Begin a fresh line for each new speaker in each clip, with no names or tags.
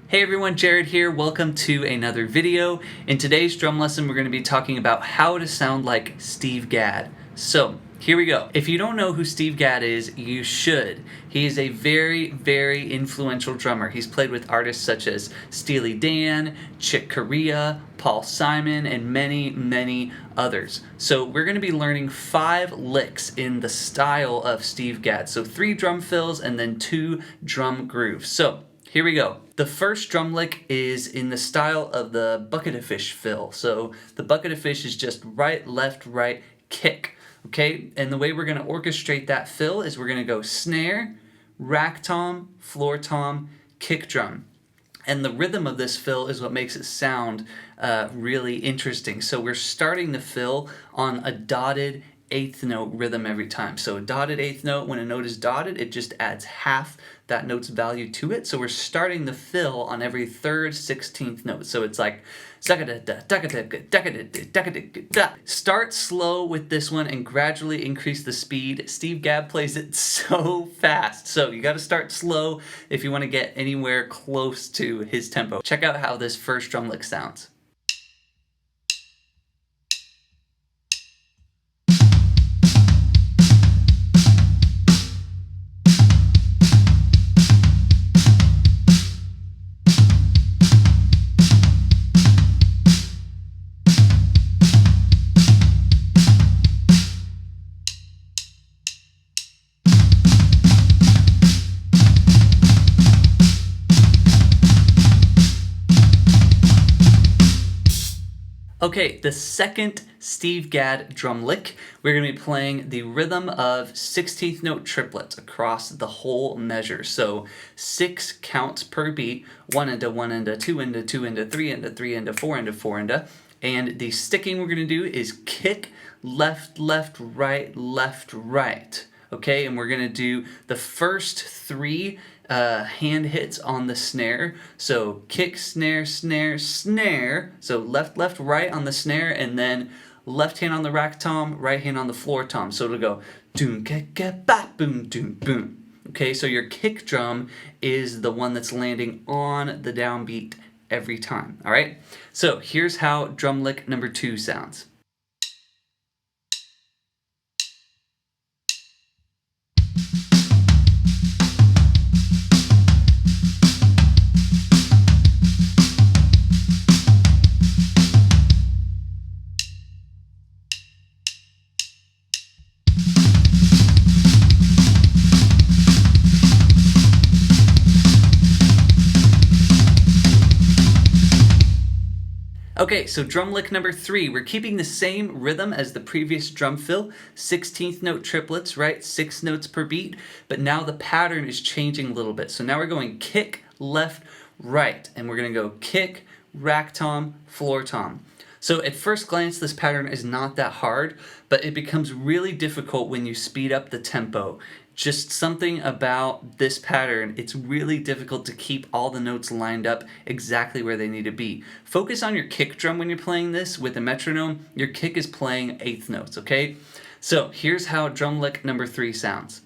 Hey everyone, Jared here. Welcome to another video. In today's drum lesson, we're going to be talking about how to sound like Steve Gadd. So, here we go. If you don't know who Steve Gadd is, you should. He is a very, very influential drummer. He's played with artists such as Steely Dan, Chick Corea, Paul Simon, and many, many others. So we're going to be learning 5 licks in the style of Steve Gadd. So 3 drum fills and then 2 drum grooves. So here we go. The first drum lick is in the style of the bucket of fish fill. So the bucket of fish is just right, left, right, kick. Okay, and the way we're going to orchestrate that fill is we're going to go snare, rack tom, floor tom, kick drum. And the rhythm of this fill is what makes it sound really interesting. So we're starting the fill on a dotted 8th note rhythm every time. So a dotted 8th note, when a note is dotted, it just adds half that note's value to it. So we're starting the fill on every 3rd 16th note. So it's like start slow with this one and gradually increase the speed. Steve Gadd plays it so fast. So you got to start slow if you want to get anywhere close to his tempo. Check out how this first drum lick sounds. Okay, the second Steve Gadd drum lick, we're going to be playing the rhythm of 16th note triplets across the whole measure. So 6 counts per beat, 1 into 1 into 2 into 2 into 3 into 3 into 4 into 4 into. And the sticking we're going to do is kick, left, left, right. Okay, and we're going to do the first 3 hand hits on the snare. So kick, snare, snare, snare. So left, left, right on the snare, and then left hand on the rack tom, right hand on the floor tom. So it'll go doom, ba, boom, doom, boom. Okay, so your kick drum is the one that's landing on the downbeat every time. All right, so here's how drum lick number 2 sounds. Okay, so drum lick number 3, we're keeping the same rhythm as the previous drum fill, 16th note triplets, right? 6 notes per beat, but now the pattern is changing a little bit. So now we're going kick, left, right, and we're going to go kick, rack tom, floor tom. So at first glance, this pattern is not that hard, but it becomes really difficult when you speed up the tempo. Just something about this pattern, it's really difficult to keep all the notes lined up exactly where they need to be. Focus on your kick drum when you're playing this. With a metronome, your kick is playing 8th notes, okay? So here's how drum lick number 3 sounds.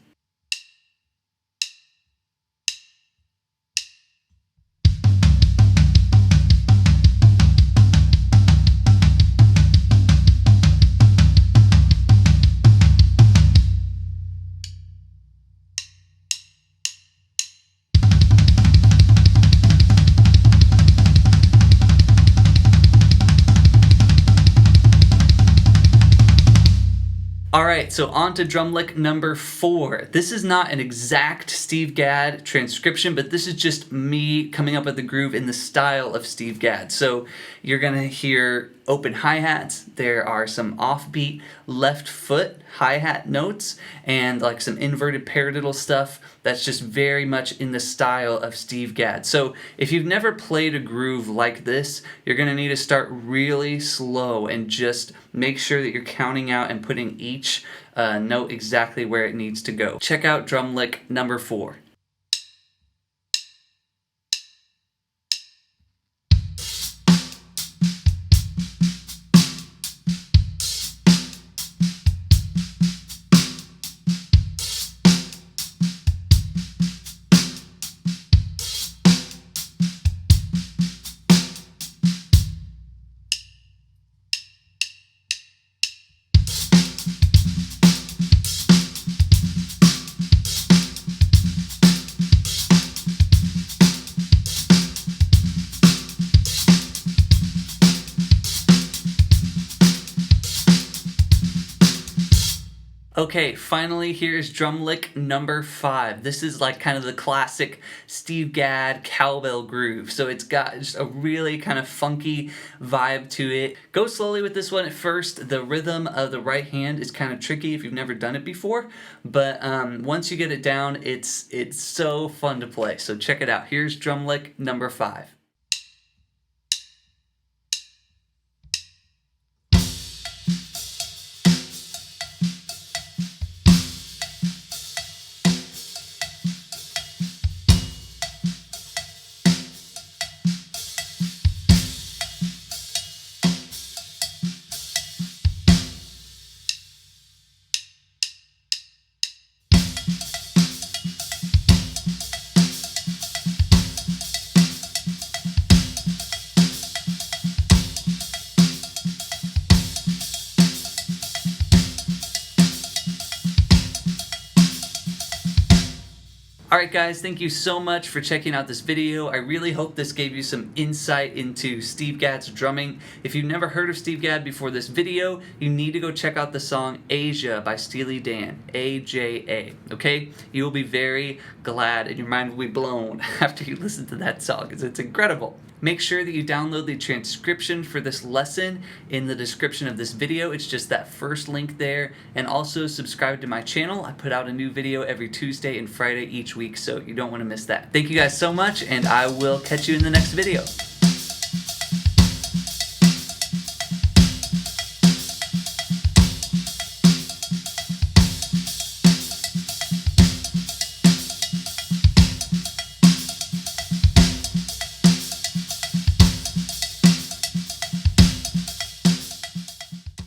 Alright, so on to drum lick number 4. This is not an exact Steve Gadd transcription, but this is just me coming up with the groove in the style of Steve Gadd. So you're going to hear open hi-hats, there are some offbeat left foot hi-hat notes, and like some inverted paradiddle stuff that's just very much in the style of Steve Gadd. So if you've never played a groove like this, you're going to need to start really slow and just make sure that you're counting out and putting each note exactly where it needs to go. Check out drum lick number 4. Okay, finally here's drum lick number 5. This is like kind of the classic Steve Gadd cowbell groove. So it's got just a really kind of funky vibe to it. Go slowly with this one at first. The rhythm of the right hand is kind of tricky if you've never done it before, but once you get it down, it's so fun to play. So check it out. Here's drum lick number 5. Alright guys, thank you so much for checking out this video. I really hope this gave you some insight into Steve Gadd's drumming. If you've never heard of Steve Gadd before this video, you need to go check out the song Aja by Steely Dan, A-J-A, okay? You will be very glad and your mind will be blown after you listen to that song, because it's incredible. Make sure that you download the transcription for this lesson in the description of this video. It's just that first link there. And also subscribe to my channel. I put out a new video every Tuesday and Friday each week, so you don't want to miss that. Thank you guys so much, and I will catch you in the next video.